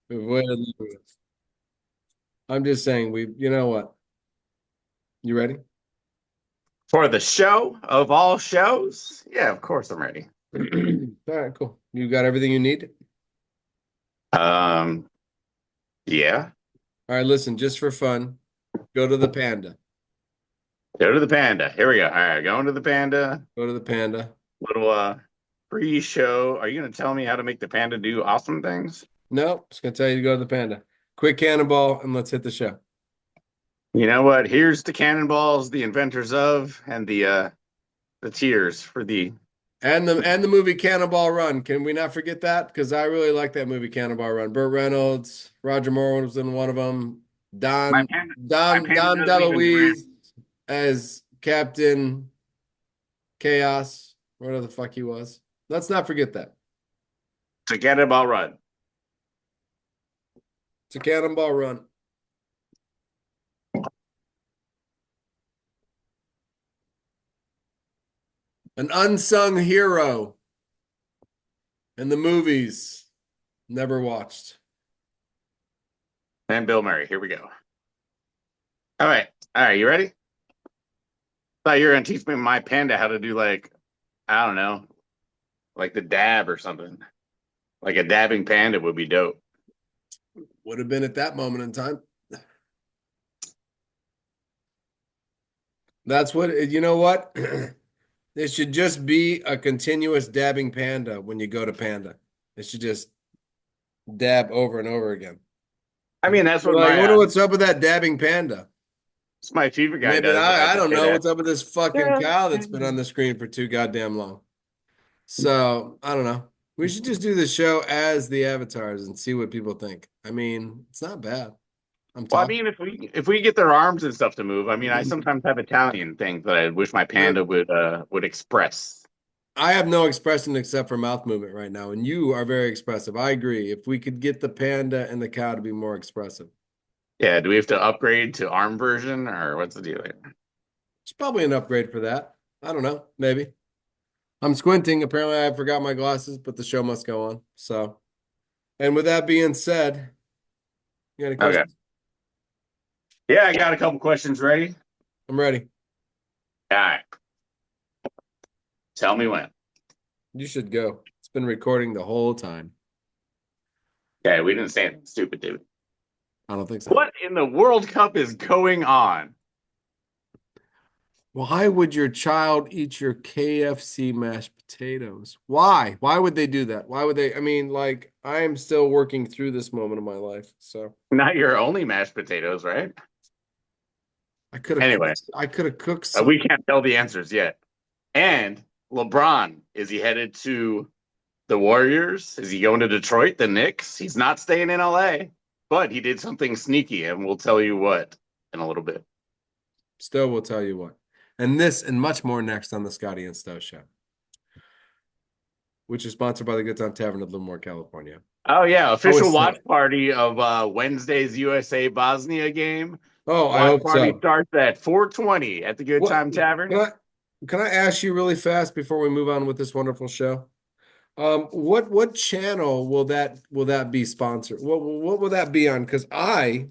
We've waited long enough. I'm just saying, you know what? You ready? For the show of all shows? Yeah, of course I'm ready. All right, cool. You got everything you need? Um, yeah. All right, listen, just for fun, go to the Panda. Go to the Panda. Here we go. All right, going to the Panda. Go to the Panda. Little pre-show. Are you gonna tell me how to make the Panda do awesome things? No, just gonna tell you to go to the Panda. Quick cannonball, and let's hit the show. You know what? Here's the cannonballs, the inventors of, and the tears for the. And the movie Cannonball Run. Can we not forget that? Because I really like that movie Cannonball Run. Burt Reynolds, Roger Moore was in one of them. My Don panda, my Don panda Don doesn't even swim. DeLuise as Captain Chaos, whatever the fuck he was. Let's not forget that. To cannonball run. It's a Cannonball Run. An unsung hero in the movies. Never watched. And Bill Murray. Here we go. All right. All right, you ready? Thought you were gonna teach me my panda how to do like, I don't know, like the dab or something. Like a dabbing panda would be dope. Would have been at that moment in time. That's what, you know what? It should just be a continuous dabbing panda when you go to Panda. It should just dab over and over again. I mean, that's You're what like, I my wonder what's up with that dabbing panda. it's my fever guy Maybe does when I I just don't say know that. what's up with this fucking cow that's been on the screen for too goddamn long. So I don't know. We should just do the show as the avatars and see what people think. I mean, it's not bad. I'm Well, I talking. mean, if we get their arms and stuff to move, I mean, I sometimes have Italian things that I wish my panda would express. I have no expression except for mouth movement right now, and you are very expressive. I agree. If we could get the panda and the cow to be more expressive, Yeah, do we have to upgrade to arm version or what's the deal here? it's probably an upgrade for that. I don't know. Maybe. I'm squinting. Apparently, I forgot my glasses, but the show must go on. So, and with that being said, you got any Okay. questions? Yeah, I got a couple questions ready. I'm ready. All right. Tell me when. You should go. It's been recording the whole time. Okay, we didn't say anything stupid, did we? I don't think so. What in the World Cup is going on? Why would your child eat your KFC mashed potatoes? Why? Why would they do that? Why would they? I mean, like, I am still working through this moment of my life. So Not your only mashed potatoes, right? Anyway, I could have cooked we some. can't tell the answers yet. And LeBron, is he headed to the Warriors? Is he going to Detroit, the Knicks? He's not staying in LA, but he did something sneaky, and we'll tell you what in a little bit. Stowe will tell you what. And this and much more next on the Scotty and Stowe Show, which is sponsored by the Good Time Tavern of Livermore, California. Oh yeah, I official was watch party of Wednesday's USA Bosnia game. Oh, I Watch hope party so. starts at 4:20 at the Good What Time Tavern. can I can I ask you really fast before we move on with this wonderful show? What channel will that be sponsored? What will that be on? Because I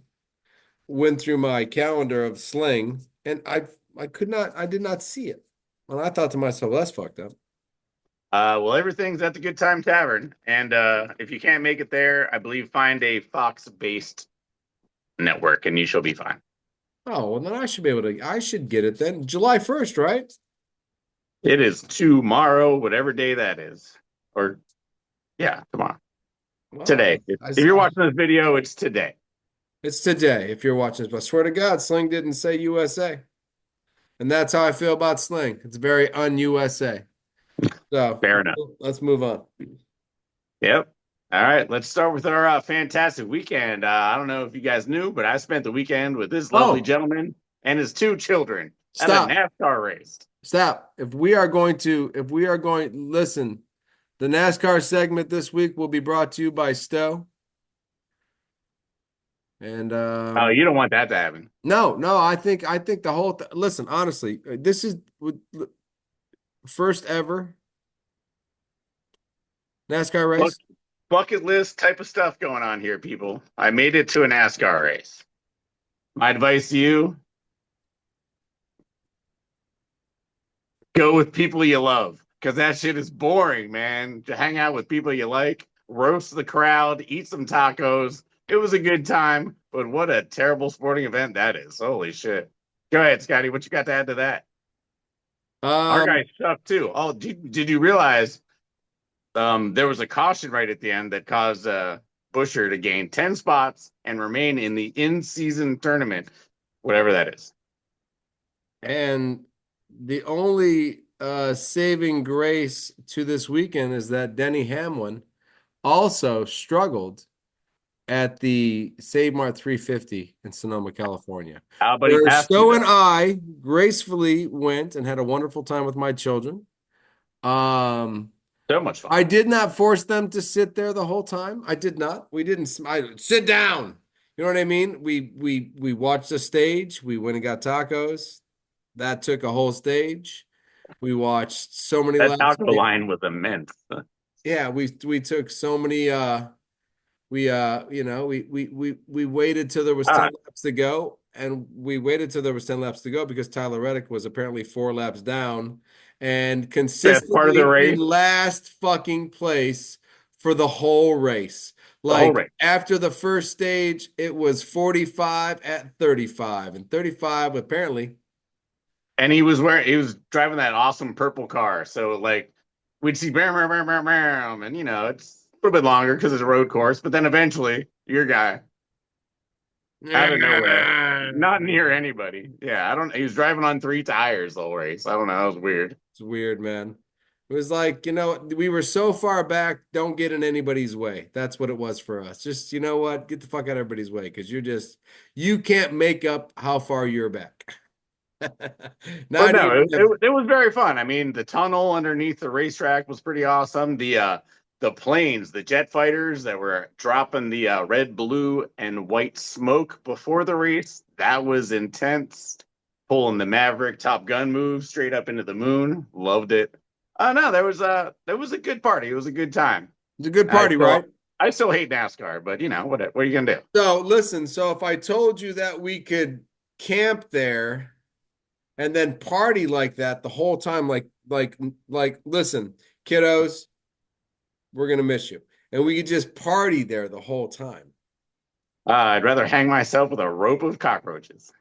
went through my calendar of Sling and I did not see it. And I thought to myself, well, that's fucked up. Well, everything's at the Good Time Tavern, and if you can't make it there, I believe find a Fox-based network, and you shall be fine. Oh, well, then I should get it then. July 1st, right? It is tomorrow, whatever day that is, or yeah, tomorrow, Well, today. If you're watching this video, it's today. it's today if you're watching this. But I swear to God, Sling didn't say USA. And that's how I feel about Sling. It's very un-USA. So Fair enough. let's move on. Yep. All right, let's start with our fantastic weekend. I don't know if you guys knew, but I spent the weekend with this lovely Oh, gentleman and his two children at a stop. NASCAR race. Stop. If we are going, listen, the NASCAR segment this week will be brought to you by Stowe. And Oh, you don't want that to happen. no, I think the whole listen, honestly, this is first ever NASCAR Look, race. bucket list type of stuff going on here, people. I made it to a NASCAR race. My advice to you, go with people you love because that shit is boring, man. To hang out with people you like, roast the crowd, eat some tacos. It was a good time, but what a terrible sporting event that is. Holy shit. Go ahead, Scotty. What you got to add to that? Our Um, guys suck too. Oh, did you realize there was a caution right at the end that caused Busher to gain 10 spots and remain in the in-season tournament, whatever that is. and the only saving grace to this weekend is that Denny Hamlin also struggled at the Save Mart 350 in Sonoma, California, But he where passed you Stowe and though. I gracefully went and had a wonderful time with my children. Um, So much fun. I did not force them to sit there the whole time. I did not. We didn't. Sit down. You know what I mean? We watched the stage. We went and got tacos. That took a whole stage. We watched so many That laps. taco line was immense. Yeah, we took so many we you know we waited till there was 10 Ah, laps to go, and we waited till there was 10 laps to go because Tyler Reddick was apparently 4 laps down and best part of the consistently in race, last fucking place for the whole race. the whole Like race. after the first stage it was 45 at 35, and 35 apparently. And he was driving that awesome purple car. So like we'd see bam, bam, bam, bam, bam, and it's a little bit longer because it's a road course, but then eventually your guy out of nowhere, not near anybody. Yeah, I don't he was driving on three tires the whole race. I don't know. That was weird. It's weird, man. It was like, we were so far back, don't get in anybody's way. That's what it was for us. Just, you know what? Get the fuck out of everybody's way because you can't make up how far you're back. But Not no, even if it was very fun. I mean, the tunnel underneath the racetrack was pretty awesome. The planes, the jet fighters that were dropping the red, blue, and white smoke before the race, that was intense. Pulling the Maverick Top Gun move straight up into the moon, loved it. Oh no, there was a good party. It was a good time. it's a good I party, still right? I still hate NASCAR, but what are you gonna do? So listen, so if I told you that we could camp there and then party like that the whole time, listen, kiddos, we're gonna miss you. And we could just party there the whole time. I'd rather hang myself with a rope of cockroaches.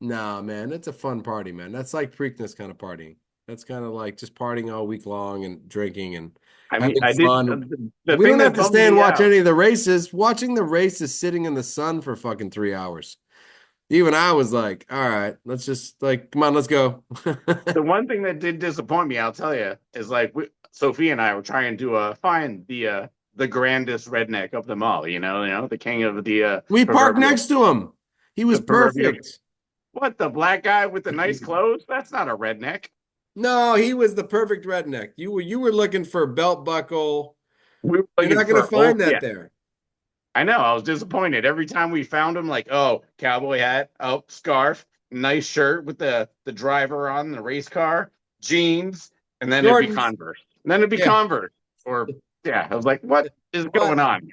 Nah, man, that's a fun party, man. That's like Preakness kind of partying. That's kind of like just partying all week long and drinking and I mean, having I did fun. the We thing don't have that to bummed stay and me watch out. any of the races. Watching the races sitting in the sun for fucking 3 hours. Even I was like, all right, let's just like, come on, let's go. The one thing that did disappoint me, I'll tell you, is like Sophie and I were trying to find the grandest redneck of them all. The king of the We parked proverbial next to him. He the was proverbial. perfect. What, the black guy with the nice clothes? That's not a redneck. No, he was the perfect redneck. You were looking for a belt buckle. We were You're looking not gonna for old. find that Yeah, there. I know. I was disappointed every time we found him. Like, oh, cowboy hat, oh, scarf, nice shirt with the driver on the race car, jeans, and then it'd be Jordans. Converse. And then it'd be Yeah. Converse. Or yeah, I was like, what is going But on?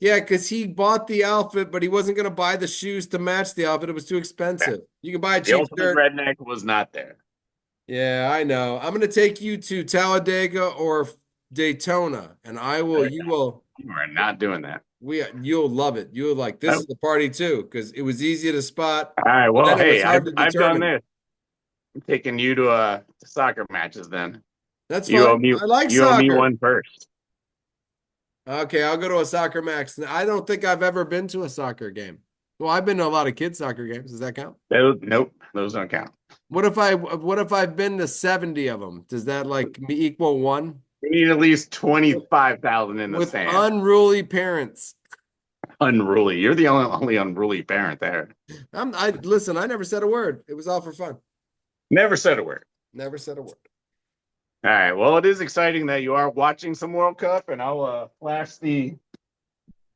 yeah, because he bought the outfit, but he wasn't going to buy the shoes to match the outfit. It was too Yeah, expensive. You can buy a the cheap ultimate shirt. redneck was not there. Yeah, I know. I'm going to take you to Talladega or Daytona, and you will, You are not doing that. you'll love it. You'll like, this Nope. is the party too, because it was easy to spot, All right. but Well, then it was hey, hard to I've done determine. this. I'm taking you to soccer matches then. That's You fine. owe me I like you owe me soccer. one first. Okay, I'll go to a soccer max. I don't think I've ever been to a soccer game. Well, I've been to a lot of kids' soccer games. Does that count? Nope, those don't count. What if I've been to 70 of them? Does that like me equal one? We need at least 25,000 in the With stand. unruly parents. Unruly. You're the only unruly parent there. I listen, I never said a word. It was all for fun. Never said a word. Never said a word. All right. Well, it is exciting that you are watching some World Cup, and I'll flash the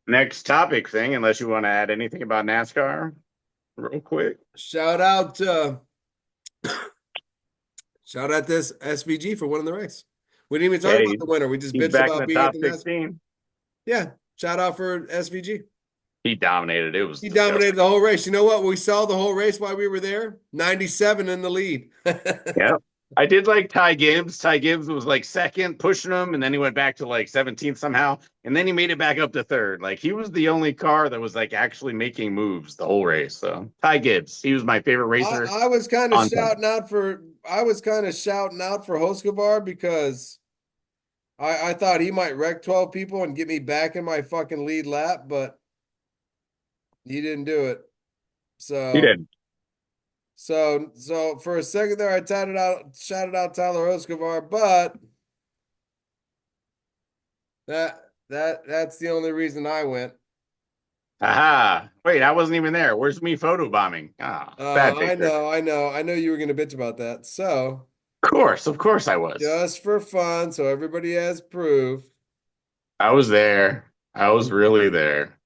next topic thing, unless you want to add anything about NASCAR real quick. Shout out shout out this SVG for winning the race. We didn't even talk about Hey, the winner. We just he's bitched back in about the being at top the NASCAR. 16. Yeah, shout out for SVG. He dominated. It was He dominated disgusting. the whole race. You know what? We saw the whole race while we were there. 97 in the lead. Yeah. I did like Ty Gibbs. Ty Gibbs was like second, pushing him, and then he went back to like 17th somehow. And then he made it back up to third. Like he was the only car that was like actually making moves the whole race. So Ty Gibbs, he was my favorite racer I was kind of on Sunday. shouting out for Hoskovar because I thought he might wreck 12 people and get me back in my fucking lead lap, but he didn't do it. He So did. so for a second there, I shouted out Tyler Hoskovar, but that's the only reason I went. Aha. Wait, I wasn't even there. Where's me photo bombing? Ah, bad I picture. know, I know you were gonna bitch about that. So Of course I was. just for fun, so everybody has proof. I was there. I was really there.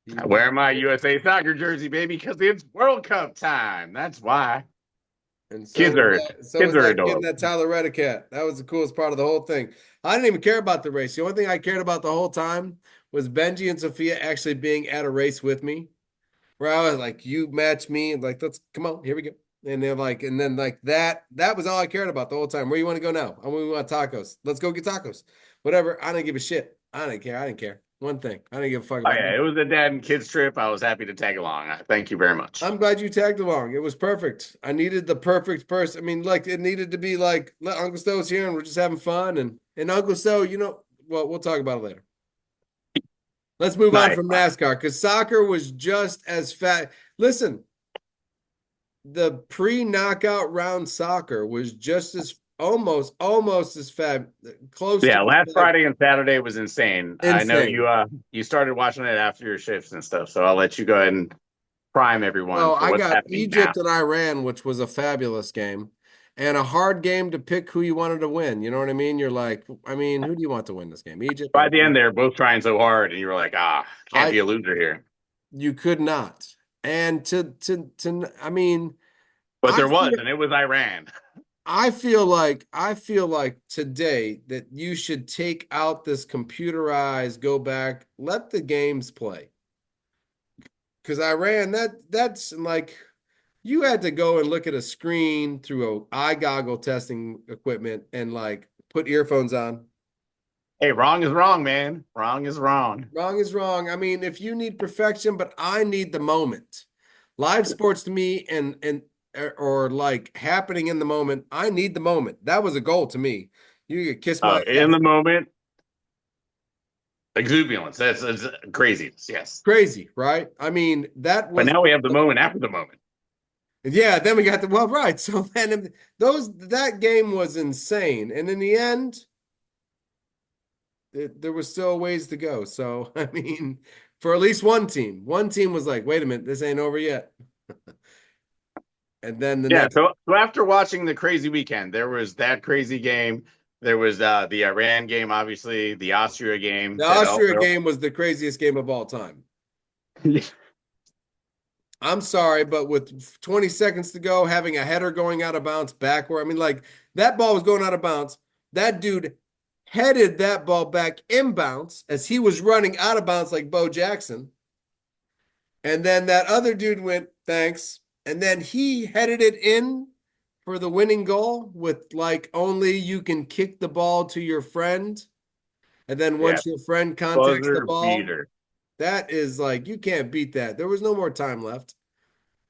He I was, wear my USA soccer jersey, baby, because it's World Cup time. That's why. and Kids are so kids was are that kid in adorable. that Tyler Reddicat. That was the coolest part of the whole thing. I didn't even care about the race. The only thing I cared about the whole time was Benji and Sophia actually being at a race with me, where I was like, "You match me," and like, "Let's come on, here we go." And they're like, and then like that was all I cared about the whole time. Where you want to go now? We want tacos. Let's go get tacos. Whatever. I didn't give a shit. I didn't care. I didn't care. One thing. I didn't give a fuck Oh about yeah, nothing. it was a dad and kids trip. I was happy to tag along. Thank you very much. I'm glad you tagged along. It was perfect. I needed the perfect person. I mean, like it needed to be like let Uncle Stowe's here and we're just having fun and Uncle Stowe, well, we'll talk about it later. Let's move on Nice. from NASCAR because soccer was just as fat. Listen, the pre-knockout round soccer was just as almost as fab close to Yeah, last Friday and Saturday was insane. I know insane. you started watching it after your shifts and stuff, so I'll let you go ahead and prime everyone Well, for I what's got happening now. Egypt and Iran, which was a fabulous game and a hard game to pick who you wanted to win. You know what I mean? You're like, I mean, who do you want to win this game? Egypt, By the end, they're both trying so hard, and you were like, can't I be a loser here. you could not. And I mean, But I there was, feel and it was Iran. I feel like today that you should take out this computerized, go back, let the games play. Because Iran, that's like you had to go and look at a screen through a eye goggle testing equipment and like put earphones on. Hey, wrong is wrong, man. Wrong is wrong. Wrong is wrong. I mean, if you need perfection, but I need the moment. Live sports to me and or like happening in the moment, I need the moment. That was a goal to me. You could kiss my In ass. the moment, exuberance. That's craziness. Yes. Crazy, right? I mean, that But was now we have the moment after the moment. yeah, then we got the well, right. So then that game was insane. And in the end, there was still ways to go. So I mean, for at least one team was like, wait a minute, this ain't over yet. And then the Yeah. next So after watching the crazy weekend, there was that crazy game. There was the Iran game, obviously, the Austria game the that all. Austria game was the craziest game of all time. I'm sorry, but with 20 seconds to go, having a header going out of bounds backward, I mean, like that ball was going out of bounds. That dude headed that ball back inbounds as he was running out of bounds like Bo Jackson. And then that other dude went, thanks. And then he headed it in for the winning goal with like only you can kick the ball to your friend. And then Yeah, once your friend contacts the buzzer ball, beater. that is like, you can't beat that. There was no more time left.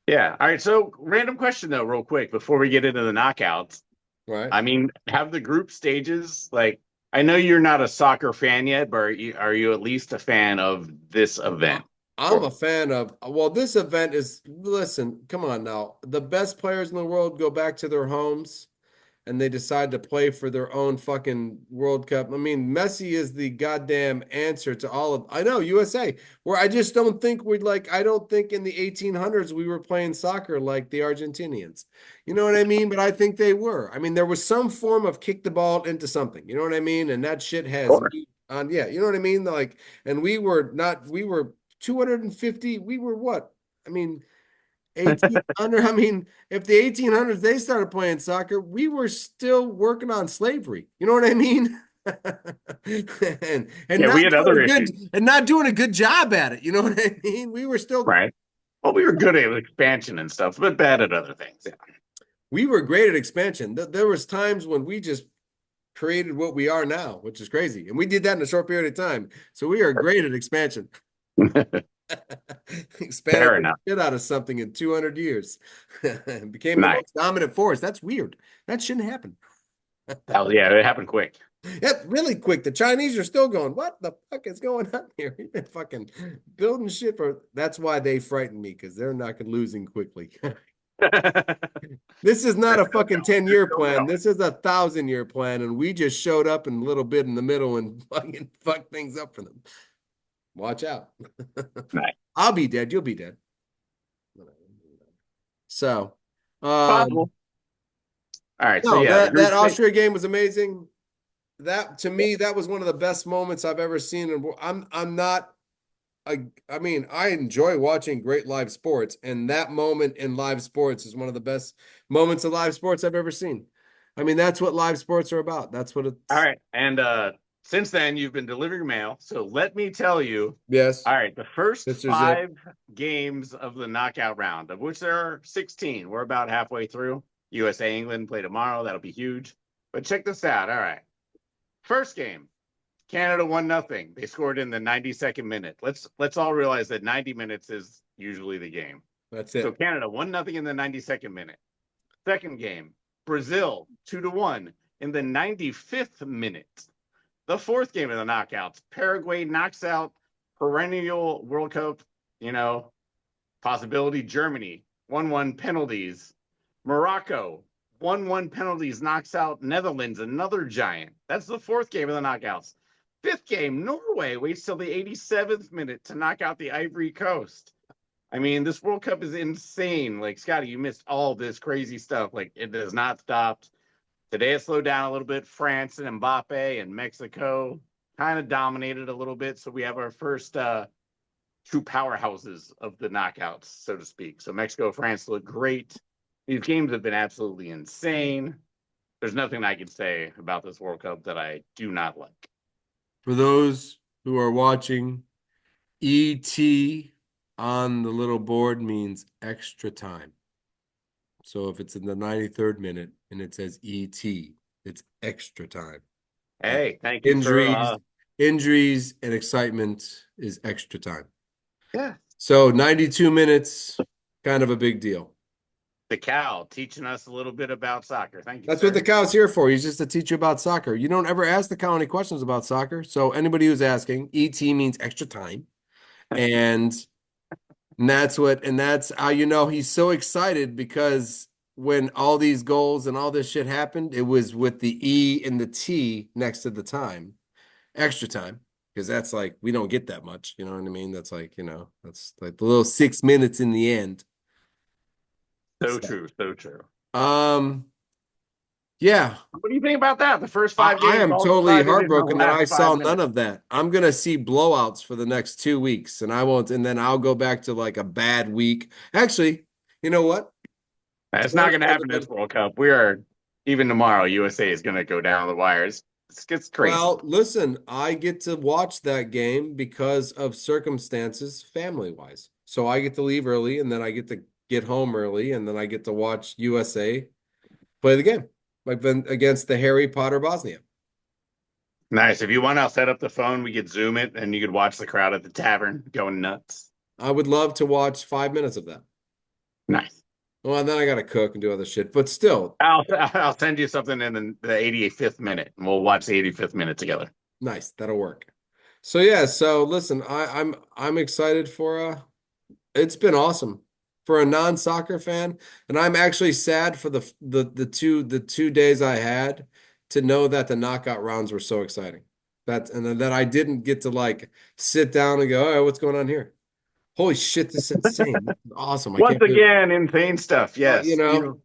Yeah. All right. So, random question though, real quick, before we get into the knockouts. Right. I mean, have the group stages like? I know you're not a soccer fan yet, but are you at least a fan of this event? I'm a fan of, well, this event is, listen, come on now. The best players in the world go back to their homes and they decide to play for their own fucking World Cup. I mean, Messi is the goddamn answer to all of, I know, USA, where I just don't think we'd like, I don't think in the 1800s we were playing soccer like the Argentinians. You know what I mean? But I think they were. I mean, there was some form of kick the ball into something. You know what I mean? And that shit has Sure. me on, yeah, you know what I mean? We were 250, we were what? I mean, 1800. I mean, if the 1800s they started playing soccer, we were still working on slavery. You know what I mean? and Yeah, not we had doing other a good issues, and not doing a good job at it. You know what I mean? We were still right? Well, we were good at expansion and stuff, but bad at other things. Yeah. we were great at expansion. There was times when we just created what we are now, which is crazy. And we did that in a short period of time. So we are great at expansion. Expanded Fair the enough. shit out of something in 200 years. Became the Nice. most dominant force. That's weird. That shouldn't happen. Oh, yeah, it happened quick. Yep, really quick. The Chinese are still going, what the fuck is going on here? We've been fucking building shit for that's why they frighten me, because they're not losing quickly. They're This is not a still fucking going. They're 10-year still plan. going. This is a 1,000-year plan, and we just showed up in a little bit in the middle and fucking fuck things up for them. Watch out. Nice. I'll be dead. You'll be dead. So, Possible. All right. So no, yeah, the that group stage. Austria game was amazing. That to me, that was one of the best moments I've ever seen. And I'm not I mean, I enjoy watching great live sports, and that moment in live sports is one of the best moments of live sports I've ever seen. I mean, that's what live sports are about. That's what All it's. right. And since then, you've been delivering mail. So let me tell you. Yes, All right. The first Mr. Zip. five games of the knockout round, of which there are 16, we're about halfway through. USA England play tomorrow. That'll be huge. But check this out. All right. First game, Canada won nothing. They scored in the 92nd minute. Let's all realize that 90 minutes is usually the game. That's So it. Canada won nothing in the 92nd minute. Second game, Brazil 2-1 in the 95th minute. The fourth game of the knockouts, Paraguay knocks out perennial World Cup, you know, possibility Germany, 1-1 penalties. Morocco, 1-1 penalties, knocks out Netherlands, another giant. That's the fourth game of the knockouts. Fifth game, Norway waits till the 87th minute to knock out the Ivory Coast. I mean, this World Cup is insane. Like, Scotty, you missed all this crazy stuff. Like, it does not stop. Today it slowed down a little bit. France and Mbappe and Mexico kind of dominated a little bit. So we have our first two powerhouses of the knockouts, so to speak. So Mexico, France look great. These games have been absolutely insane. There's nothing I can say about this World Cup that I do not like. For those who are watching, ET on the little board means extra time. So if it's in the 93rd minute and it says ET, it's extra time. Like Hey, thank you for injuries, injuries and excitement is extra time. yeah, So 92 minutes, kind of a big deal. the cow teaching us a little bit about soccer. Thank you, That's what the sir. cow's here for. He's just to teach you about soccer. You don't ever ask the cow any questions about soccer. So anybody who's asking, ET means extra time. And and that's how you know he's so excited because when all these goals and all this shit happened, it was with the E and the T next to the time, extra time. Because that's like we don't get that much, you know what I mean? That's like, that's like the little 6 minutes in the end. So So, true, so true. um, yeah, What do you think about that? The first I, five I games am all totally decided in the heartbroken that last I saw 5 minutes. none of that. I'm gonna see blowouts for the next 2 weeks, and I won't, and then I'll go back to like a bad week. Actually, you know what? It's not going to happen this Spoiler. World Cup. We are even tomorrow. USA is going to go down the wires. It gets crazy. Well, listen, I get to watch that game because of circumstances family-wise. So I get to leave early and then I get to get home early and then I get to watch USA play the game. Like been against the Harry Potter Bosnia. Nice. If you want, I'll set up the phone. We could zoom it, and you could watch the crowd at the tavern going nuts. I would love to watch 5 minutes of that. Nice. Well, and then I gotta cook and do other shit. But still, I'll send you something in the 85th minute, and we'll watch the 85th minute together. nice. That'll work. So yeah, so listen, I'm excited for it's been awesome for a non-soccer fan, and I'm actually sad for the two days I had to know that the knockout rounds were so exciting. That I didn't get to like sit down and go, all right, what's going on here? Holy shit, this is insane. This is awesome. I Once can't believe again, insane stuff. Yes.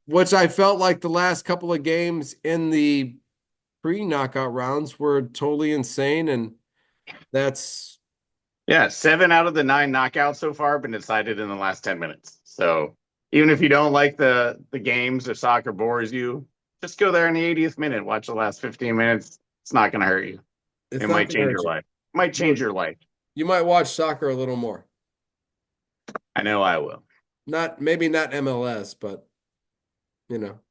which I felt like the last couple of games in the pre-knockout rounds were totally insane, and that's Yeah. 7 out of the 9 knockouts so far have been decided in the last 10 minutes. So Even if you don't like the games or soccer bores you, just go there in the 80th minute. Watch the last 15 minutes. It's not going to hurt you. It's It not might going to change hurt your you. life. Might change your life. You might watch soccer a little more. I know I will. Not maybe not MLS, but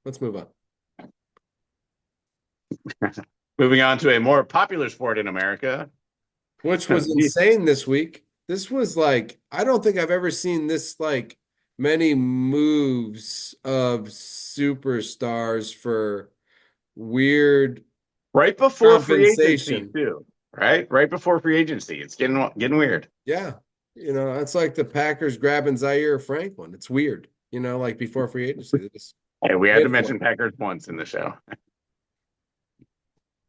let's move on. Moving on to a more popular sport in America. Which was insane this week. This was like, I don't think I've ever seen this like many moves of superstars for weird Right before free agency, compensation. too. Right before free agency. It's getting weird. Yeah. It's like the Packers grabbing Zaire Franklin. It's weird, like before free agency. They just Hey, we had to wait for mention it. Packers once in the show.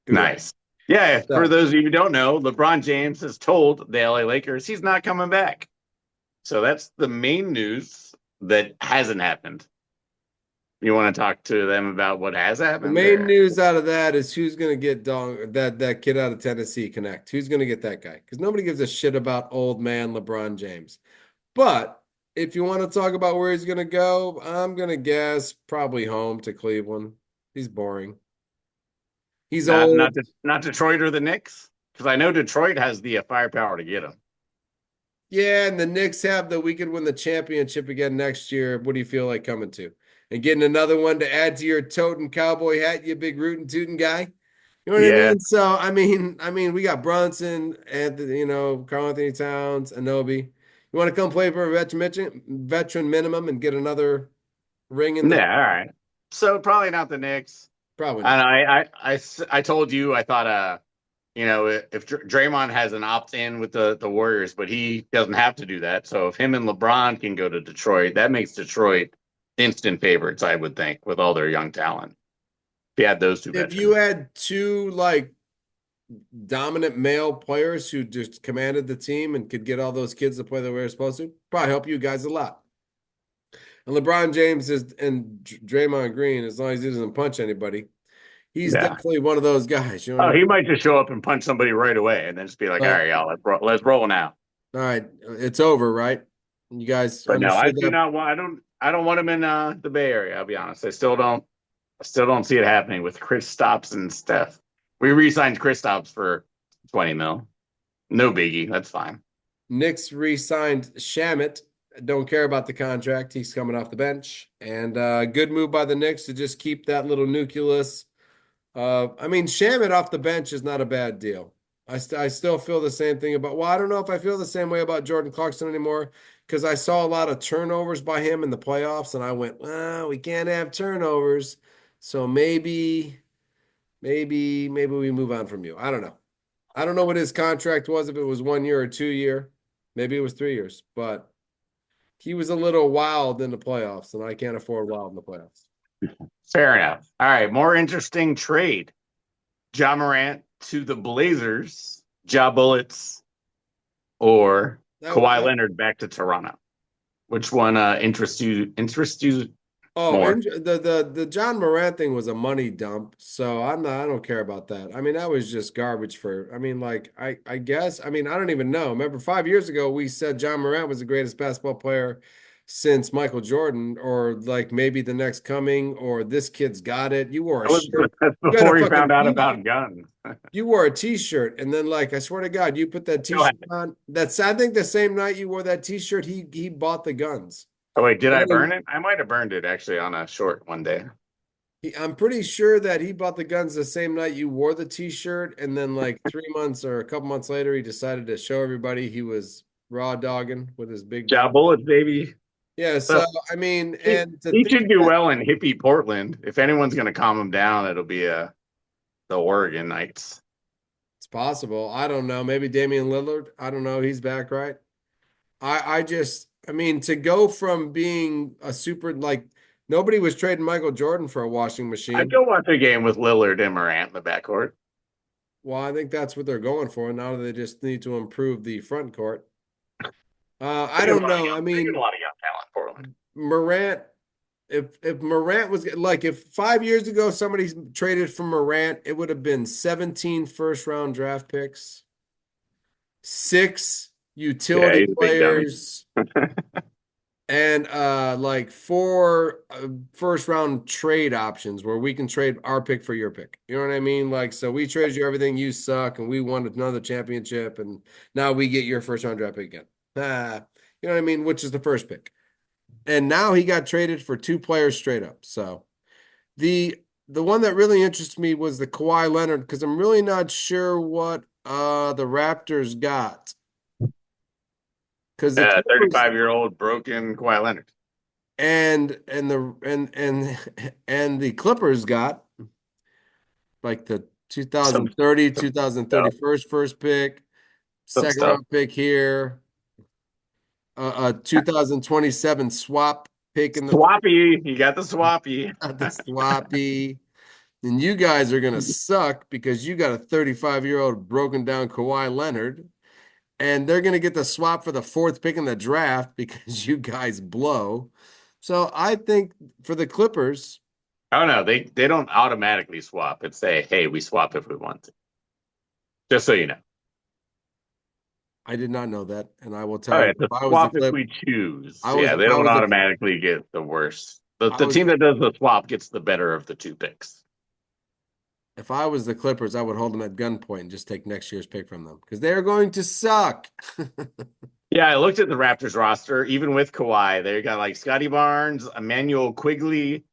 Do that. Nice. Yeah, for So those of you who don't know, LeBron James has told the LA Lakers he's not coming back. So that's the main news that hasn't happened. You want to talk to them about what has the happened, main or news out of that is who's going to get that kid out of Tennessee connect. Who's going to get that guy? Because nobody gives a shit about old man LeBron James. But if you want to talk about where he's going to go, I'm going to guess probably home to Cleveland. He's boring. He's not old. not Detroit or the Knicks? Because I know Detroit has the firepower to get him. Yeah, and the Knicks have we could win the championship again next year. What do you feel like coming to? And getting another one to add to your toting cowboy hat, you big rootin' tootin' guy. You know what I Yeah, mean? So I mean, we got Brunson, Anthony, Karl Anthony Towns, Anobi. You want to come play for a veteran minimum and get another ring in the yeah, all right. So probably not the Knicks. probably And not. I told you I thought if Draymond has an opt-in with the Warriors, but he doesn't have to do that. So if him and LeBron can go to Detroit, that makes Detroit instant favorites, I would think, with all their young talent. If you had those two If you veterans. had two like dominant male players who just commanded the team and could get all those kids to play the way they're supposed to, probably help you guys a lot. And LeBron James is and Draymond Green, as long as he doesn't punch anybody, he's Yeah. definitely one of those guys. You know what I Oh, mean? he might just show up and punch somebody right away and then just be like, all But right, y'all, let's roll now. all right, it's over, right? You guys But no, I understood do that? not want I don't want him in the Bay Area, I'll be honest. I still don't see it happening with Chris Stops and Steph. We re-signed Chris Stops for 20 mil. No biggie. That's fine. Knicks re-signed Shamit. Don't care about the contract. He's coming off the bench. And good move by the Knicks to just keep that little nucleus. I mean, Shamit off the bench is not a bad deal. I still feel the same thing about, well, I don't know if I feel the same way about Jordan Clarkson anymore because I saw a lot of turnovers by him in the playoffs, and I went, well, we can't have turnovers. So maybe we move on from you. I don't know. I don't know what his contract was, if it was 1 year or 2 year. Maybe it was 3 years, but he was a little wild in the playoffs, and I can't afford wild in the playoffs. Fair enough. All right, more interesting trade. Ja Morant to the Blazers, Ja Bullets, or Now, Kawhi now Leonard back to Toronto. Which one interests you oh, more? and the John Morant thing was a money dump, so I don't care about that. I mean, that was just garbage I mean, like I guess, I mean, I don't even know. Remember 5 years ago we said John Morant was the greatest basketball player since Michael Jordan, or like maybe the next coming, or this kid's got it. You wore a shirt. That's You had a before he found fucking out t-shirt. about guns. You wore a t-shirt, and then like I swear to God, you put that Go t-shirt ahead. on. That's I think the same night you wore that t-shirt, he bought the guns. Oh wait, did And I then burn it? I might have burned it actually on a short one day. I'm pretty sure that he bought the guns the same night you wore the t-shirt, and then like 3 months or a couple months later, he decided to show everybody he was raw dogging with his big Ja gun. Bullets, baby. Yeah, So so I mean, he, and to he think should do that well in hippie Portland. If anyone's going to calm him down, it'll be the Oregon Knights. it's possible, I don't know. Maybe Damian Lillard. I don't know. He's back, right? I mean, to go from being a super like nobody was trading Michael Jordan for a washing I'd machine. go watch a game with Lillard and Morant in the backcourt. Well, I think that's what they're going for. Now they just need to improve the front court. I They got a don't lot of know. young, I they got a mean, lot of young talent in Portland. Morant, if Morant was like if 5 years ago somebody traded for Morant, it would have been 17 first round draft picks, six Yeah, utility he's a big dummy. players, and like four first round trade options where we can trade our pick for your pick. You know what I mean? Like, so we traded you everything, you suck, and we won another championship, and now we get your first round draft pick again. You know what I mean? Which is the first pick. And now he got traded for two players straight up. So the the one that really interests me was the Kawhi Leonard because I'm really not sure what the Raptors got. Because the Clippers 35-year-old broken Kawhi Leonard. and the and the Clippers got like the Some 2030, some stuff. 2031 first pick, Some second stuff. round pick here, a 2027 swap pick in the Swappy. You got the swappy. the swappy. And you guys are gonna suck because you got a 35-year-old broken down Kawhi Leonard, and they're gonna get the swap for the fourth pick in the draft because you guys blow. So I think for the Clippers, Oh no, they don't automatically swap. It's say, hey, we swap if we want to. Just so you know. I did not know that, and I will All tell you, right, the if I was the swap if Clip, we choose. I was Yeah, if they I don't was the automatically get the worst. I The was team that does the swap gets the better of the two picks. if I was the Clippers, I would hold them at gunpoint and just take next year's pick from them because they're going to suck. Yeah, I looked at the Raptors roster, even with Kawhi. They got like Scotty Barnes, Emmanuel Quigley,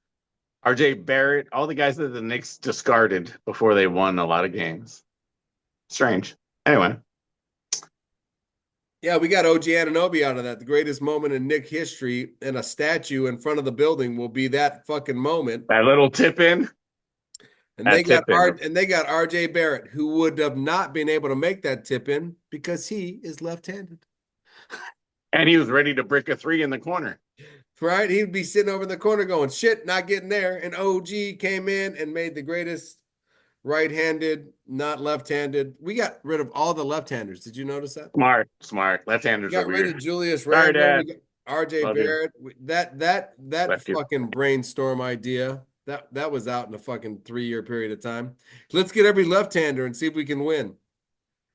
RJ Barrett, all the guys that the Knicks discarded before they won a lot of games. Strange. Anyway, Yeah, we got OG Anunoby out of that. The greatest moment in Knick history, and a statue in front of the building will be that fucking moment. that little tip in, And that tip in. They got RJ Barrett, who would have not been able to make that tip in because he is left-handed. And he was ready to brick a three in the corner. Right? He'd be sitting over in the corner going, shit, not getting there. And OG came in and made the greatest right-handed, not left-handed. We got rid of all the left-handers. Did you notice that? Smart, smart. We Left-handers are got rid weird. of Julius Sorry, Randle. We Dad. got RJ Love you. Barrett. That Left you. fucking brainstorm idea. That was out in a fucking 3 year period of time. Let's get every left-hander and see if we can win.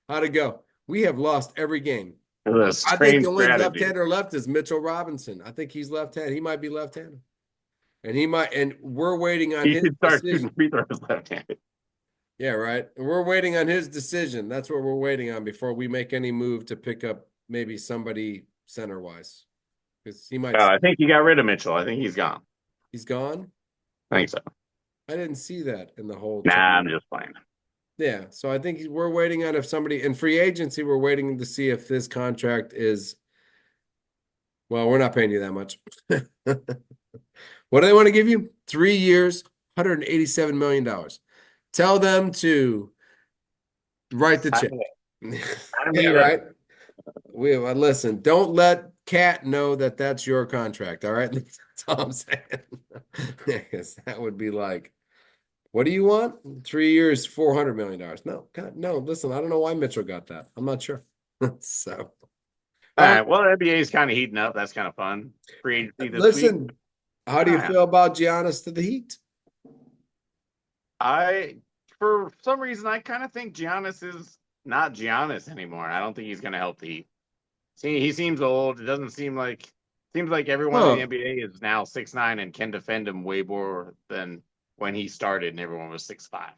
How'd it go? We have lost every game. It was a I think strange the only strategy. left-hander left is Mitchell Robinson. I think he's left-handed. He might be left-handed. And we're waiting on He his should start shooting decision. free throws left-handed. Yeah, right. We're waiting on his decision. That's what we're waiting on before we make any move to pick up maybe somebody center-wise. Because he might I think you got rid of Mitchell. I think he's gone. he's gone. I think so. I didn't see that in the whole Nah, time. I'm just playing. Yeah, so I think we're waiting on if somebody in free agency, we're waiting to see if this contract is, well, we're not paying you that much. What do they want to give you? 3 years, $187 million. Tell them to write the Sign check. me, sign Yeah, me up. right. We listen, don't let Cat know that that's your contract. All right. That's all I'm saying. Because that would be like, what do you want? 3 years, $400 million. No, God, no. Listen, I don't know why Mitchell got that. I'm not sure. So, All um, right. Well, the NBA is kind of heating up. That's kind of fun. Free agency this week. listen, how do you Ah, feel about Giannis to the Heat? I, for some reason, I kind of think Giannis is not Giannis anymore. I don't think he's going to help the Heat. See, he seems old. It doesn't seems like everyone in the Huh. NBA is now 6'9" and can defend him way more than when he started and everyone was 6'5".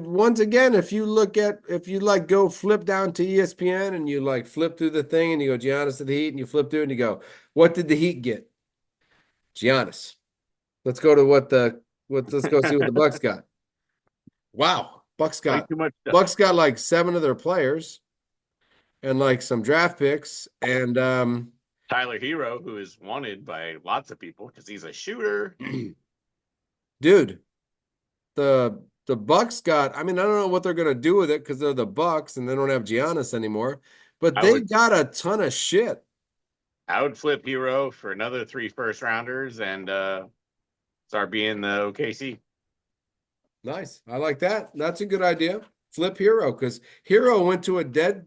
Once again, if you like go flip down to ESPN and you like flip through the thing and you go Giannis to the Heat and you flip through and you go, what did the Heat get? Giannis. Let's go to let's go see what the Bucks got. Wow. Way too much stuff. Bucks got like seven of their players and like some draft picks. And Tyler Hero, who is wanted by lots of people because he's a shooter. dude, the Bucks got, I mean, I don't know what they're gonna do with it because they're the Bucks and they don't have Giannis anymore, but I they would got a ton of shit. I would flip Hero for another 3 first rounders and start being the OKC. Nice. I like that. That's a good idea. Flip Hero because Hero went to a dead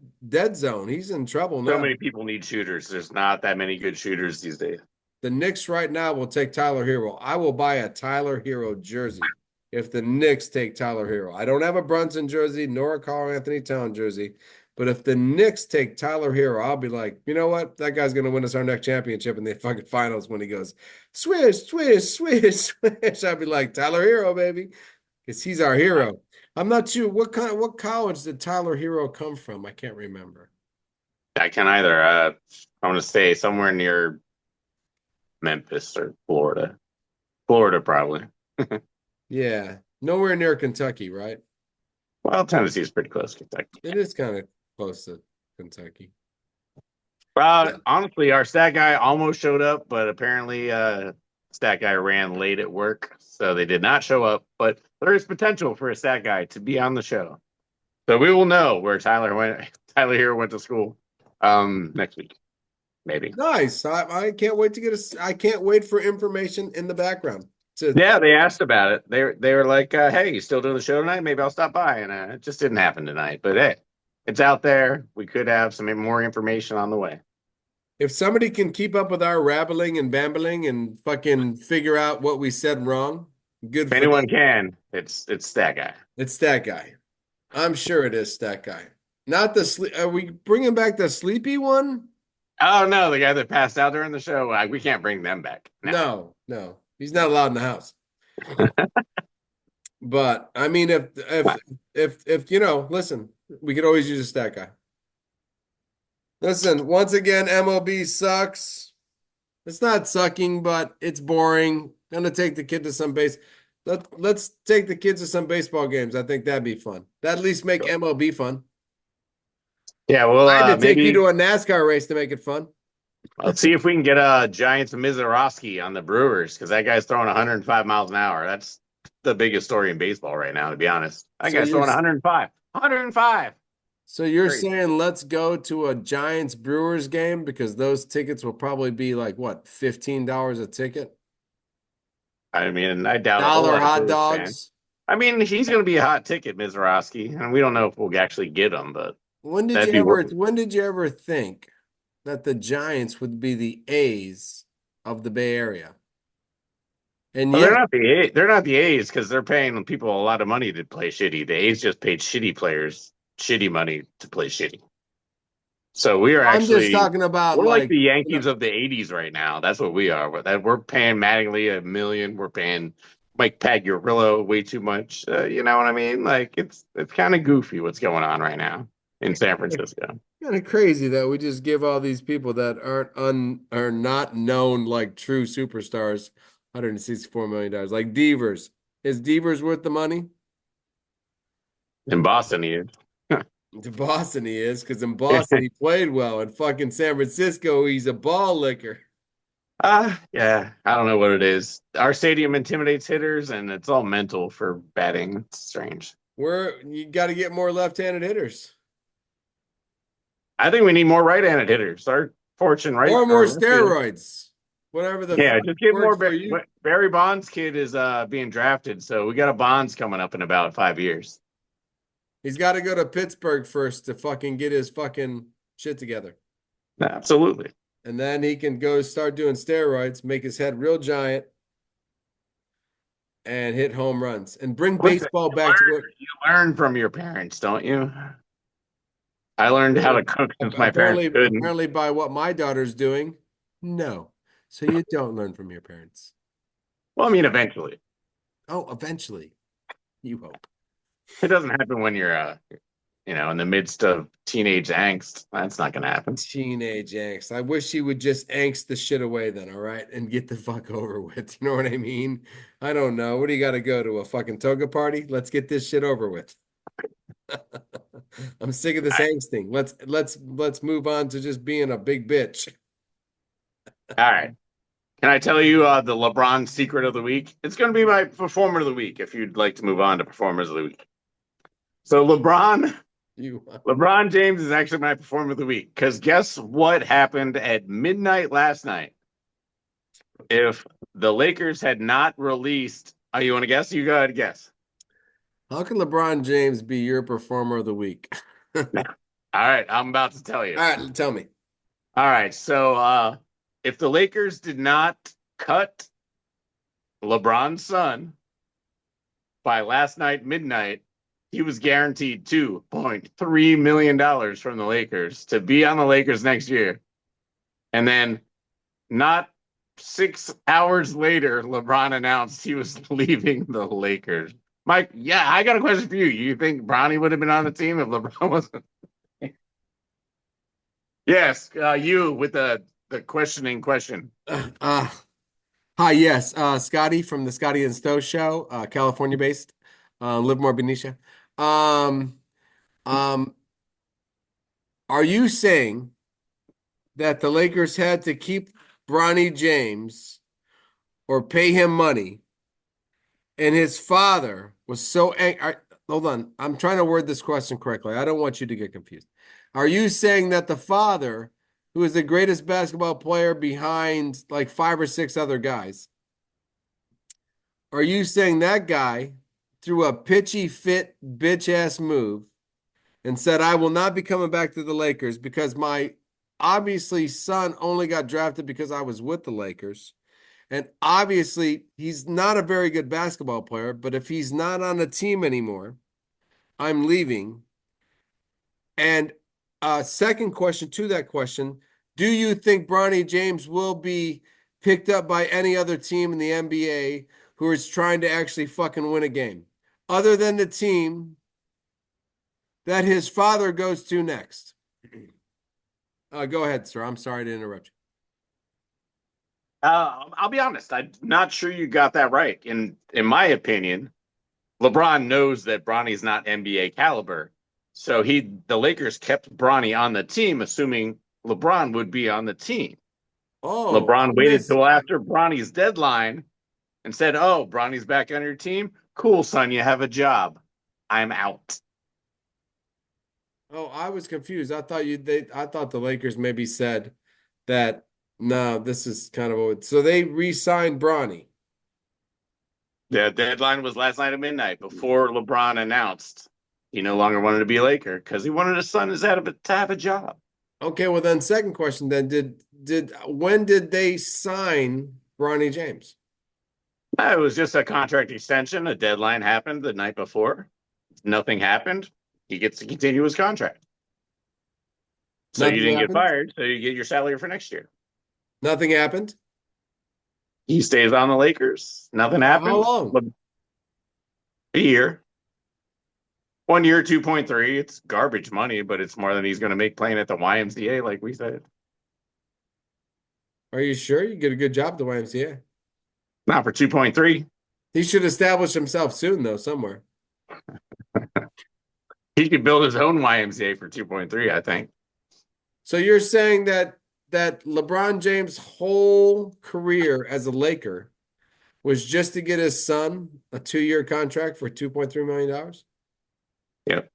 zone. He's in trouble So now. many people need shooters. There's not that many good shooters these days. The Knicks right now will take Tyler Hero. I will buy a Tyler Hero jersey if the Knicks take Tyler Hero. I don't have a Brunson jersey nor a Karl Anthony Town jersey, But if the Knicks take Tyler Hero, I'll be like, you know what? That guy's gonna win us our next championship in the fucking finals when he goes swish, swish, swish, swish. I'll be like, Tyler Hero, baby, because he's our hero. I'm not sure what college did Tyler Hero come from? I can't remember. I can't either. I want to say somewhere near Memphis or Florida. Florida, probably. Yeah, nowhere near Kentucky, right? Well, Tennessee's pretty close to Kentucky. It is kind of close to Kentucky. Honestly, our stat guy almost showed up, but apparently, stat guy ran late at work, so they did not show up. But there is potential for a stat guy to be on the show, so we will know where Tyler went. Tyler here went to school, next week, maybe. Nice. I can't wait to I can't wait for information in the background. Yeah, they asked about it. They were like, "Hey, you still doing the show tonight? Maybe I'll stop by." And it just didn't happen tonight. But hey, it's out there. We could have some more information on the way. If somebody can keep up with our rabbling and bambling and fucking figure out what we said wrong, good If for them. anyone can, it's that guy. It's that guy. I'm sure it is that guy. Not the sleep. Are we bringing back the sleepy one? Oh no, the guy that passed out during the show. We can't bring them back. No. No, no. He's not allowed in the house. But I mean, if you know, listen, we could always use a stat guy. Listen, once again, MLB sucks. It's not sucking, but it's boring. Gonna take the kid to some base. Let's take the kids to some baseball games. I think that'd be fun. That at least make MLB fun. Yeah, well, I had to take you maybe to a NASCAR race to make it fun. let's see if we can get Giants Mizorowski on the Brewers because that guy's throwing 105 miles an hour. That's the biggest story in baseball right now, to be honest. That So guy's you're throwing 105. 105. so you're Crazy. saying let's go to a Giants Brewers game because those tickets will probably be like what, $15 a ticket? I mean, I doubt a whole Dollar lot of hot Brewers fans. dogs. I mean, he's going to be a hot ticket, Mizorowski, and we don't know if we'll actually get him, but When did you ever think that the Giants would be the A's of the Bay Area? And well, yet, they're not the A's because they're paying people a lot of money to play shitty. The A's just paid shitty players shitty money to play shitty. So we are I'm just actually talking about we're like like, the you know, Yankees of the '80s right now. That's what we are. We're paying Mattingly $1 million. We're paying Mike Pagliarillo way too much. You know what I mean? Like it's kind of goofy what's going on right now in San Francisco. kind of crazy that we just give all these people that are not known like true superstars $164 million. Like Devers. Is Devers worth the money? In Boston, he is. To Boston he is, because in Boston he played well. In fucking San Francisco, he's a ball licker. Yeah, I don't know what it is. Our stadium intimidates hitters, and it's all mental for batting. It's strange. You got to get more left-handed hitters. I think we need more right-handed hitters. Our fortune right Or more or left field. steroids. Whatever the Yeah, fuck just get more. works for you. Barry Bonds' kid is being drafted, so we got a Bonds coming up in about 5 years. He's got to go to Pittsburgh first to fucking get his fucking shit together. Absolutely. And then he can go start doing steroids, make his head real giant, and hit home runs and bring Listen, baseball back to what you learn from your parents, don't you? I learned how to cook since my parents couldn't. apparently by what my daughter's doing. No. So you don't learn from your parents. Well, I mean, eventually. Oh, eventually. You hope. It doesn't happen when you're, in the midst of teenage angst. That's not going to happen. Teenage angst. I wish she would just angst the shit away then, all right? And get the fuck over with. You know what I mean? I don't know. What do you got to go to a fucking toga party? Let's get this shit over with. I'm sick of this angsting. Let's move on to just being a big bitch. All right. Can I tell you the LeBron secret of the week? It's going to be my performer of the week if you'd like to move on to performers of the week. So LeBron James is actually my performer of the week because guess what happened at midnight last night? If the Lakers had not released, oh, you want to guess? You go ahead and guess. How can LeBron James be your performer of the week? All right, I'm about to tell you. All right, tell me. All right, so if the Lakers did not cut LeBron's son by last night midnight, he was guaranteed $2.3 million from the Lakers to be on the Lakers next year. And then not 6 hours later, LeBron announced he was leaving the Lakers. Mike, yeah, I got a question for you. You think Bronny would have been on the team if LeBron wasn't? Yes, you with the questioning question. Uh, Hi, yes, Scotty from the Scotty and Stowe show, California based, Livermore, Benicia. Um, um, are you saying that the Lakers had to keep Bronny James or pay him money, and his father was so angry? Hold on, I'm trying to word this question correctly. I don't want you to get confused. Are you saying that the father, who is the greatest basketball player behind like five or six other guys, are you saying that guy threw a pitchy fit bitch ass move and said, I will not be coming back to the Lakers because my obviously son only got drafted because I was with the Lakers? And obviously, he's not a very good basketball player, but if he's not on the team anymore, I'm leaving. And second question to that question, do you think Bronny James will be picked up by any other team in the NBA who is trying to actually fucking win a game, other than the team that his father goes to next? Go ahead, sir. I'm sorry to interrupt I'll be honest. I'm not sure you got that right. In my opinion, LeBron knows that Bronny's not NBA caliber, so the Lakers kept Bronny on the team, assuming LeBron would be on the team. you. Oh, LeBron waited till after Bronny's deadline and said, "Oh, Bronny's back on your team. Cool, son. You have a job. I'm out." I was confused. I thought the Lakers maybe said that no, this is kind of so they re-signed Bronny. The deadline was last night at midnight before LeBron announced he no longer wanted to be a Laker because he wanted his son to have a job. Okay, well then second question then did when did they sign Bronny James? It was just a contract extension. A deadline happened the night before. Nothing happened. He gets to continue his contract. So you Nothing didn't get happened? fired. So you get your salary for next year. Nothing happened? He stays on the Lakers. Nothing How happened. long? A year. 1 year, 2.3. It's garbage money, but it's more than he's going to make playing at the YMCA, like we said. Are you sure? You did a good job at the YMCA. Not for 2.3. He should establish himself soon though, somewhere. He could build his own YMCA for 2.3, I think. So you're saying that LeBron James' whole career as a Laker was just to get his son a 2-year contract for $2.3 million? Yep.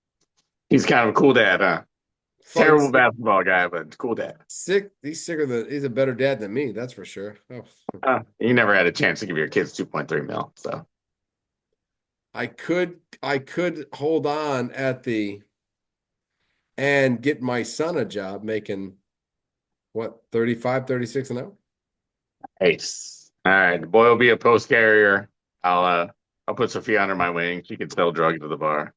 He's kind of a cool dad, huh? Fucking Terrible sick. basketball guy, but cool dad. Sick. He's a better dad than me, that's for sure. Oh. You never had a chance to give your kids 2.3 mil, so I could hold on and get my son a job making what, 35, 36 an hour? ace. All right, the boy will be a post carrier. I'll put Sophia under my wing. She can sell drugs to the bar.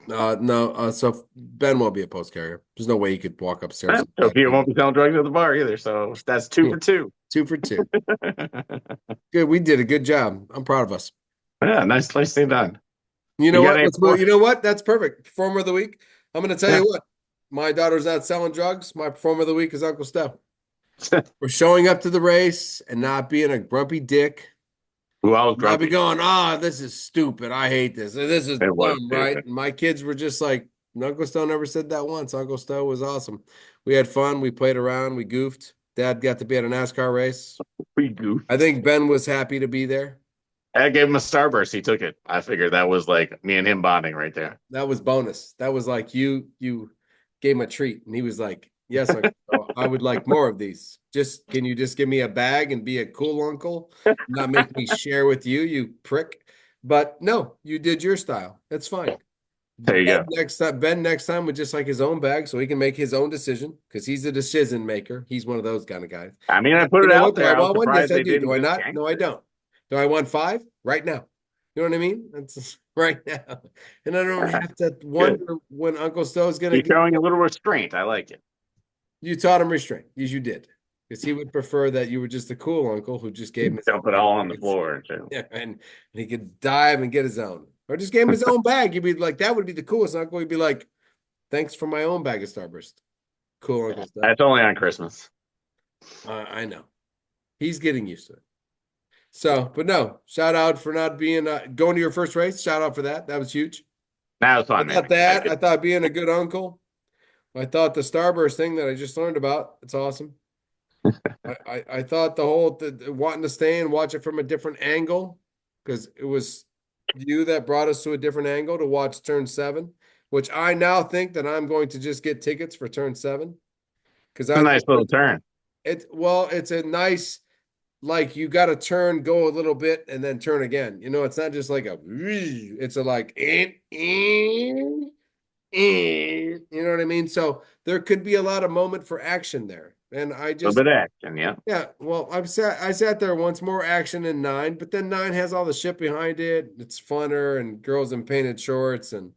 No, so Ben won't be a post carrier. There's no way he could walk upstairs and back Sophia me. won't be selling drugs at the bar either, so that's two Yeah, for two. 2 for 2. Good. We did a good job. I'm proud of us. Yeah, nice thing done. You You know got what? any Let's move. more? You know what? That's perfect. Performer of the week. I'm going to tell Yeah. you what. My daughter's not selling drugs. My performer of the week is Uncle Steph. We're showing up to the race and not being a grumpy dick. Who I was Not be grumpy. going, this is stupid. I hate this. This is It was dumb, right? stupid. And my kids were just like, Uncle Stowe never said that once. Uncle Stowe was awesome. We had fun. We played around. We goofed. Dad got to be at a NASCAR race. We goofed. I think Ben was happy to be there. I gave him a starburst. He took it. I figured that was like me and him bonding right there. That was bonus. That was like you gave him a treat. And he was like, yes, Uncle Stowe, I would like more of these. Can you just give me a bag and be a cool uncle? Not make me share with you, you prick. But no, you did your style. That's fine. There you go. Ben next time would just like his own bag so he can make his own decision because he's a decision maker. He's one of those kind of guys. I mean, I put You it know out what? Do I there. I was want one? Yes, surprised I they do. didn't Do I go not? No, I gangster. don't. Do I want 5 right now? You know what I mean? That's right now. And I don't have to Good. wonder when Uncle Stowe's gonna You're get. showing a little restraint. I like it. You taught him restraint. Yes, you did. Because he would prefer that you were just a cool uncle who just gave him his own Dump it bag. all on the floor. Too. Yeah, and he could dive and get his own. Or just gave him his own bag. You'd be like, that would be the coolest uncle. He'd be like, thanks for my own bag of Starburst. Cool Uncle Stowe. That's only on Christmas. I know. He's getting used to it. So, but no, shout out for not being going to your first race. Shout out for that. That was huge. That was I fun, thought man. I had a that. good I thought being a good uncle. I thought the Starburst thing that I just learned about. It's awesome. I thought wanting to stay and watch it from a different angle because it was you that brought us to a different angle to watch turn 7, which I now think that I'm going to just get tickets for turn 7 because a I nice think little turn. it's a nice like you got to turn, go a little bit, and then turn again. You know, it's not just like it's a like you know what I mean? So there could be a lot of moment for action there. And I A little just bit of action, yeah. yeah, well, I sat there once more action in 9, but then 9 has all the shit behind it. It's funner and girls in painted shorts and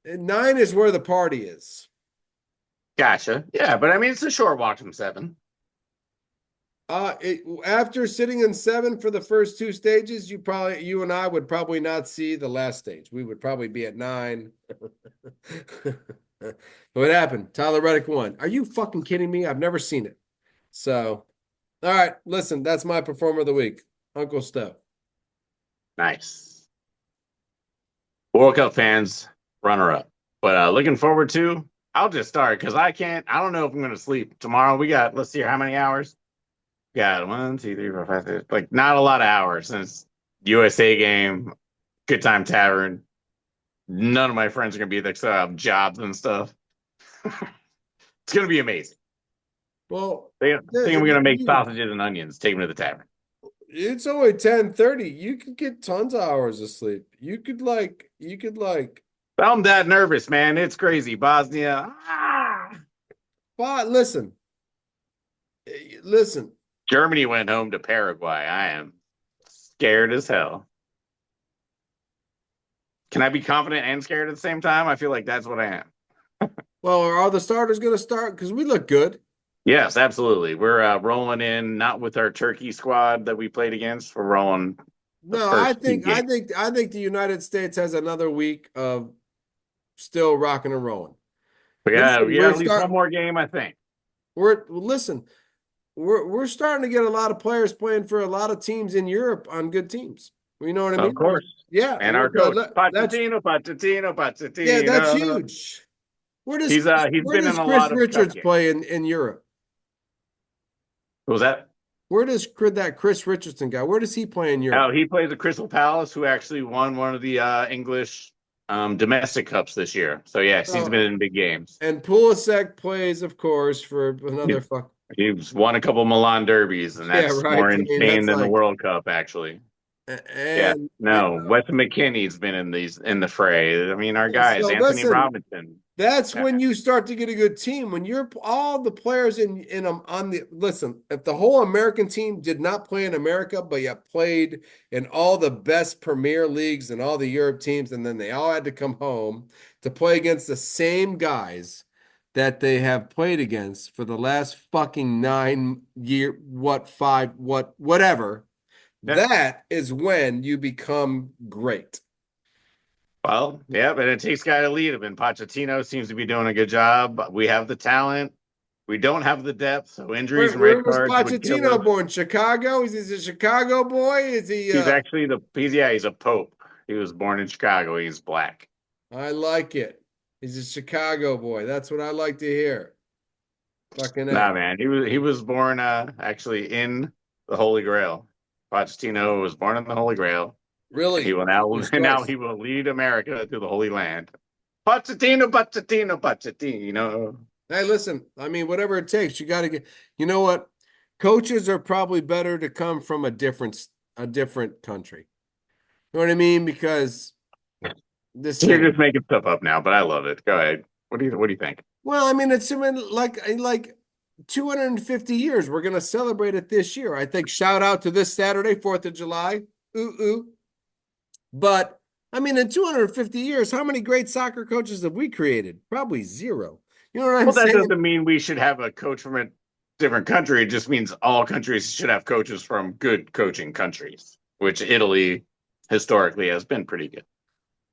9 is where the party is. Gotcha. Yeah, but I mean, it's a short walk from 7. After sitting in 7 for the first 2 stages, you and I would probably not see the last stage. We would probably be at 9. What happened? Tyler Reddick won. Are you fucking kidding me? I've never seen it. So, all right, listen, that's my performer of the week, Uncle Stowe. Nice. World Cup fans, runner up. But looking forward to, I'll just start because I don't know if I'm going to sleep tomorrow. Let's see how many hours. We got 1, 2, 3, 4, 5, 6, like not a lot of hours since USA game, Good Time Tavern. None of my friends are going to be there because I have jobs and stuff. It's going to be amazing. Well, I think I'm going to make sausages and onions, take them to the tavern. it's only 10:30. You could get tons of hours of sleep. You could like I'm that nervous, man. It's crazy. Bosnia. Ah! but listen. Germany went home to Paraguay. I am scared as hell. Can I be confident and scared at the same time? I feel like that's what I am. Well, are all the starters going to start? Because we look good. Yes, absolutely. We're rolling in, not with our Turkey squad that we played against. We're rolling the No, I first two think I games. think I think the United States has another week of still rocking and rolling. Listen, We got at least one more game, I think. listen, we're starting to get a lot of players playing for a lot of teams in Europe on good teams. You know what I Of mean? course. Yeah, And our coach, that's Pochettino, Pochettino, yeah, that's Pochettino. huge. Where does He's where been in does a Chris lot of cup Richards games. play in Europe? Who was that? Where does that Chris Richardson guy? Where does he play in Oh, Europe? he plays at Crystal Palace, who actually won one of the English domestic cups this year. So yes, he's Oh, been in big games. and Pulisic plays, of course, for He's, another fuck. he's won a couple Milan derbies, and Yeah, that's right. more I mean, insane that's than the like, World Cup, actually. Yeah, and no, Wes McKinney's been in the fray. I mean, our guys, so Anthony listen, Robinson. that's Yeah, when you start to get a good team. When you're all the players in them on the listen, if the whole American team did not play in America, but yet played in all the best Premier Leagues and all the Europe teams, and then they all had to come home to play against the same guys that they have played against for the last fucking 9 year, whatever. yeah. That is when you become great. Well, yeah, but it takes a guy to lead him, and Pochettino seems to be doing a good job. We have the talent. We don't have the depth, so injuries Where, and where red was cards would kill Pochettino us. born? Chicago? Is he a Chicago boy? Is he He's actually he's a pope. He was born in Chicago. He's black. I like it. He's a Chicago boy. That's what I like to hear. Fucking A. Nah, man, he was born actually in the Holy Grail. Pochettino was born in the Holy Grail, and he Really? will now Jesus now Christ. he will lead America to the Holy Land. Pochettino, Pochettino, Pochettino. Hey, listen, I mean, whatever it takes, you got to get, you know what? Coaches are probably better to come from a different country. You know what I mean? Because the You're same. just making stuff up now, but I love it. Go ahead. What do you think? Well, I mean, it's been like 250 years. We're gonna celebrate it this year. I think shout out to this Saturday, 4th of July. Ooh, ooh. But I mean, in 250 years, how many great soccer coaches have we created? Probably zero. You know what I'm Well, that saying? doesn't mean we should have a coach from a different country. It just means all countries should have coaches from good coaching countries, which Italy historically has been pretty good.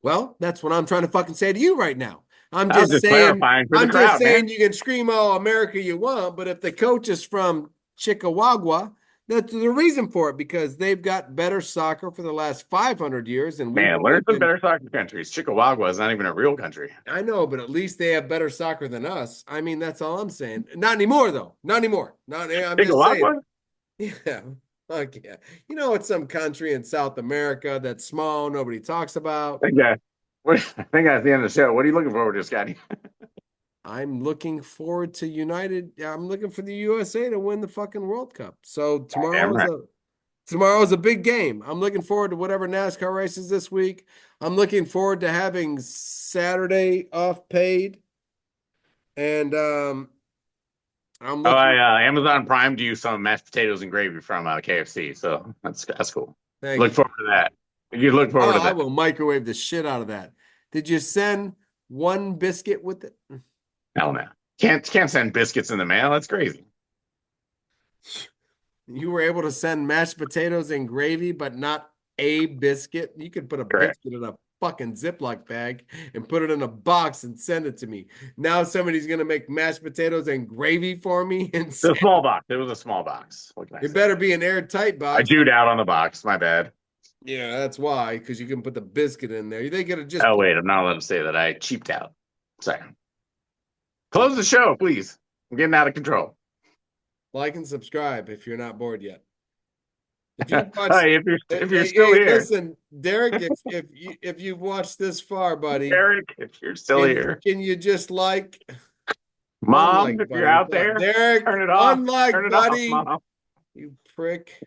Well, that's what I'm trying to fucking say to you right now. I'm I was just just saying, clarifying for the I'm just crowd, saying man. you can scream all America you want, but if the coach is from Chihuahua, that's the reason for it because they've got better soccer for the last 500 years and we've Man, only learn some been. better soccer countries. Chihuahua is not even a real country. I know, but at least they have better soccer than us. I mean, that's all I'm saying. Not anymore, though. Not anymore. Not. I'm just saying. Chihuahua? Yeah. Fuck yeah. You know, it's some country in South America that's small, nobody talks about. I think I think that's the end of the show. What are you looking forward to, Scotty? I'm looking forward to United. I'm looking for the USA to win the fucking World Cup. So Damn right. tomorrow is a big game. I'm looking forward to whatever NASCAR races this week. I'm looking forward to having Saturday off paid. And I'm Oh, looking. Amazon Prime do you some mashed potatoes and gravy from KFC, so that's cool. Thank Look you. forward to that. You look forward Oh, to I that. will microwave the shit out of that. Did you send one biscuit with it? Hell no. Can't send biscuits in the mail. That's crazy. You were able to send mashed potatoes and gravy, but not a biscuit. You could put a Correct. biscuit in a fucking Ziploc bag and put it in a box and send it to me. Now somebody's gonna make mashed potatoes and gravy for me and The send. small box. It was a small box. What can I It say? better be an airtight I box. dude out on the box. My bad. Yeah, that's why, because you can put the biscuit in there. They could have just Oh put wait, I'm not allowed to say that. I cheaped out. Sorry. Close the show, please. I'm getting out of control. like and subscribe if you're not bored yet. If you watch, Hey, hey, if you're hey, still hey, here, listen, Derek, if you've watched this far, buddy, Eric, if you're still here, can you just like Mom, unlike, if you're buddy? out there, Derek, turn it off. Turn unlike, it off, buddy, Mom. you prick.